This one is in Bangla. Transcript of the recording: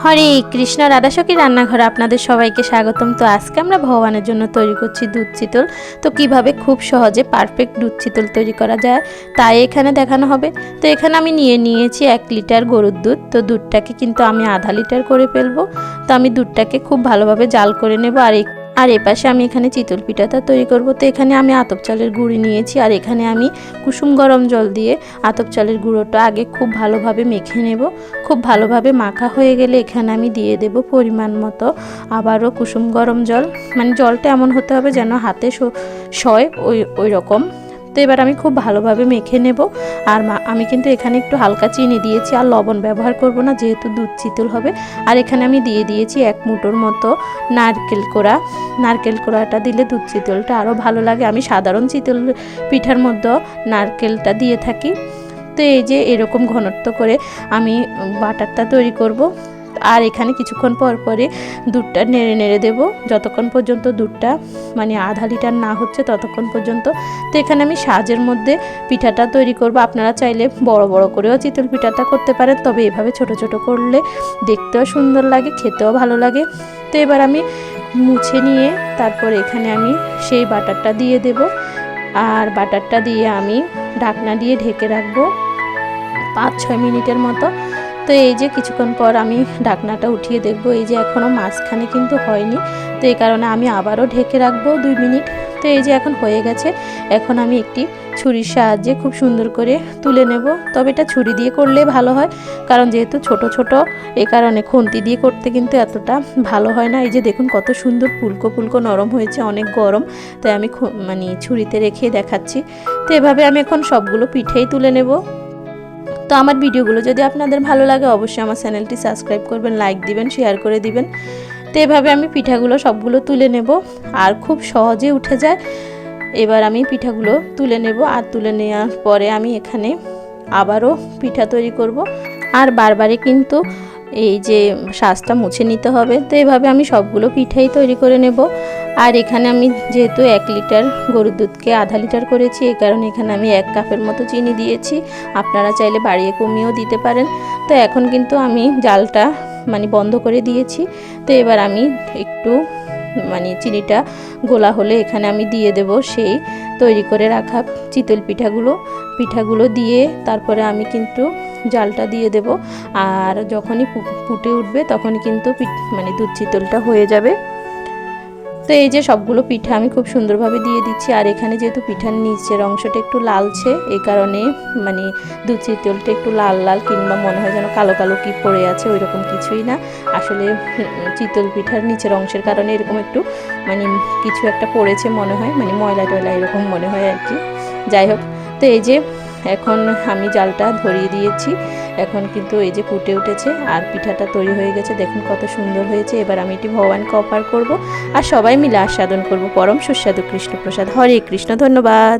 হরে কৃষ্ণ, রাধাসখী রান্নাঘরে আপনাদের সবাইকে স্বাগতম। তো আজকে আমরা ভগবানের জন্য তৈরি করছি দুধ চিতল। তো কিভাবে খুব সহজে পারফেক্ট দুধ চিতল তৈরি করা যায় তাই এখানে দেখানো হবে। তো এখানে আমি নিয়েছি 1 লিটার গরুর দুধ। তো দুধটাকে কিন্তু আমি আধা লিটার করে ফেলবো। তো আমি দুধটাকে খুব ভালোভাবে জাল করে নেব। আর এপাশে আমি এখানে চিতল পিঠাটা তৈরি করব। তো এখানে আমি আতপ চালের গুঁড়ি নিয়েছি, আর এখানে আমি কুসুম গরম জল দিয়ে আতপ চালের গুঁড়োটা আগে খুব ভালোভাবে মেখে নেব। খুব ভালোভাবে মাখা হয়ে গেলে এখানে আমি দিয়ে দেব পরিমাণ মতো আবারও কুসুম গরম জল। মানে জলটা এমন হতে হবে যেন হাতে সয় ওই রকম। তো এবার আমি খুব ভালোভাবে মেখে নেব। আর আমি কিন্তু এখানে একটু হালকা চিনি দিয়েছি, আর লবণ ব্যবহার করব না যেহেতু দুধ চিতল হবে। আর এখানে আমি দিয়ে দিয়েছি 1 মুঠোর মতো নারকেল কোড়া। নারকেল কোড়াটা দিলে দুধ চিতলটা আরও ভালো লাগে। আমি সাধারণ চিতল পিঠার মধ্যে নারকেলটা দিয়ে থাকি। তো এই যে এরকম ঘনত্ব করে আমি বাটারটা তৈরি করব। আর এখানে কিছুক্ষণ পর পরে দুধটা নেড়ে দেব, যতক্ষণ পর্যন্ত দুধটা মানে আধা লিটার না হচ্ছে ততক্ষণ পর্যন্ত। তো এখানে আমি সাজের মধ্যে পিঠাটা তৈরি করব। আপনারা চাইলে বড় বড় করেও চিতল পিঠাটা করতে পারেন, তবে এভাবে ছোট ছোট করলে দেখতেও সুন্দর লাগে, খেতেও ভালো লাগে। তো এবার আমি মুছে নিয়ে তারপর এখানে আমি সেই বাটারটা দিয়ে দেব। আর বাটারটা দিয়ে আমি ঢাকনা দিয়ে ঢেকে রাখবো 5-6 মিনিটের মতো। তো এই যে কিছুক্ষণ পর আমি ঢাকনাটা উঠিয়ে দেখব, এই যে এখনও মাঝখানে কিন্তু হয়নি। তো এই কারণে আমি আবারও ঢেকে রাখবো 2 মিনিট। তো এই যে এখন হয়ে গেছে। এখন আমি একটি ছুরির সাহায্যে খুব সুন্দর করে তুলে নেব। তবে এটা ছুরি দিয়ে করলে ভালো হয়, কারণ যেহেতু ছোট ছোট এই কারণে খুন্তি দিয়ে করতে কিন্তু এতটা ভালো হয় না। এই যে দেখুন কত সুন্দর ফুলকো ফুলকো নরম হয়েছে, অনেক গরম। তাই আমি মানে ছুরিতে রেখে দেখাচ্ছি। তো এভাবে আমি এখন সবগুলো পিঠেই তুলে নেব। তো আমার ভিডিওগুলো যদি আপনাদের ভালো লাগে অবশ্যই আমার চ্যানেলটি সাবস্ক্রাইব করবেন, লাইক দিবেন, শেয়ার করে দিবেন। তো এভাবে আমি পিঠাগুলো সবগুলো তুলে নেব, আর খুব সহজে উঠে যায়। এবার আমি পিঠাগুলো তুলে নেব, আর তুলে নেওয়ার পরে আমি এখানে আবারও পিঠা তৈরি করব। আর বারবারই কিন্তু এই যে শাঁসটা মুছে নিতে হবে। তো এভাবে আমি সবগুলো পিঠাই তৈরি করে নেব। আর এখানে আমি যেহেতু 1 লিটার গরুর দুধকে আধা লিটার করেছি, এই কারণে এখানে আমি 1 কাপের মতো চিনি দিয়েছি। আপনারা চাইলে বাড়িয়ে কমিয়েও দিতে পারেন। তো এখন কিন্তু আমি জালটা মানে বন্ধ করে দিয়েছি। তো এবার আমি একটু মানে চিনিটা গোলা হলে এখানে আমি দিয়ে দেব সেই তৈরি করে রাখা চিতল পিঠাগুলো দিয়ে তারপরে আমি কিন্তু জালটা দিয়ে দেব। আর যখনই ফুটে উঠবে তখনই কিন্তু মানে দুধ চিতলটা হয়ে যাবে। তো এই যে সবগুলো পিঠা আমি খুব সুন্দরভাবে দিয়ে দিচ্ছি। আর এখানে যেহেতু পিঠার নিচের অংশটা একটু লালছে, এই কারণে মানে দুধ চিতলটা একটু লাল লাল কিংবা মনে হয় যেন কালো কালো কি পড়ে আছে, ওই রকম কিছুই না। আসলে চিতল পিঠার নিচের অংশের কারণে এরকম একটু মানে কিছু একটা পড়েছে মনে হয়, মানে ময়লা টয়লা এরকম মনে হয় আর কি। যাই হোক, তো এই যে এখন আমি জালটা ধরিয়ে দিয়েছি। এখন কিন্তু এই যে ফুটে উঠেছে আর পিঠাটা তৈরি হয়ে গেছে। দেখুন কত সুন্দর হয়েছে। এবার আমি এটি ভগবানকে অর্পণ করব, আর সবাই মিলে আস্বাদন করব পরম সুস্বাদু কৃষ্ণপ্রসাদ। হরে কৃষ্ণ, ধন্যবাদ।